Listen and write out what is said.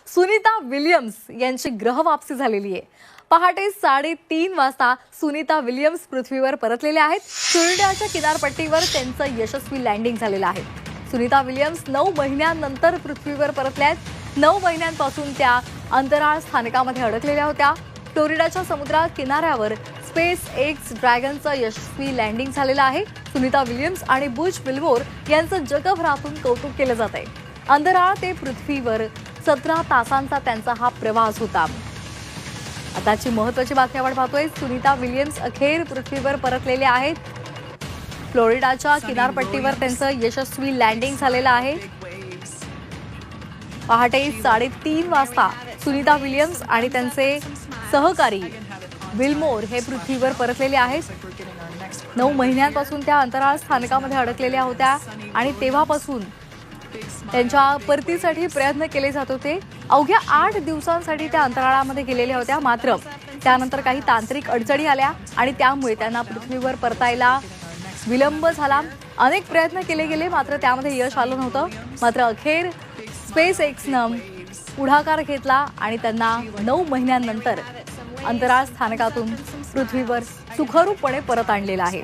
Sunita Williams यांची ग्रहवापसी झालेली आहे। पहाटे 3:30 वाजता सुनीता विलियम्स पृथ्वीवर परतलेल्या आहेत। फ्लोरिडाच्या किनारपट्टीवर त्यांचं यशस्वी लँडिंग झालेलं आहे। सुनीता विलियम्स 9 महिन्यांनंतर पृथ्वीवर परतल्या आहेत। 9 महिन्यांपासून त्या अंतराळ स्थानकामध्ये अडकलेल्या होत्या। फ्लोरिडाच्या समुद्र किनाऱ्यावर स्पेस एक्स ड्रॅगनचं यशस्वी लँडिंग झालेलं आहे। सुनीता विलियम्स आणि बुच विल्मोर यांचं जगभरातून कौतुक केलं जात आहे। अंतराळ ते पृथ्वीवर 17 तासांचा त्यांचा हा प्रवास होता। आताची महत्त्वाची बातमी आपण पाहतोय। सुनीता विलियम्स अखेर पृथ्वीवर परतलेले आहेत। फ्लोरिडाच्या किनारपट्टीवर त्यांचं यशस्वी लँडिंग झालेलं आहे। पहाटे 3:30 वाजता सुनीता विलियम्स आणि त्यांचे सहकारी विल्मोर हे पृथ्वीवर परतलेले आहेत। 9 महिन्यांपासून त्या अंतराळ स्थानकामध्ये अडकलेल्या होत्या आणि तेव्हापासून त्यांच्या परतीसाठी प्रयत्न केले जात होते। अवघ्या 8 दिवसांसाठी त्या अंतराळामध्ये गेलेल्या होत्या, मात्र त्यानंतर काही तांत्रिक अडचणी आल्या आणि त्यामुळे त्यांना पृथ्वीवर परतायला विलंब झाला। अनेक प्रयत्न केले गेले, मात्र त्यामध्ये यश आलं नव्हतं। मात्र अखेर स्पेस एक्सनं पुढाकार घेतला आणि त्यांना 9 महिन्यांनंतर अंतराळ स्थानकातून पृथ्वीवर सुखरूपपणे परत आणलेलं आहे।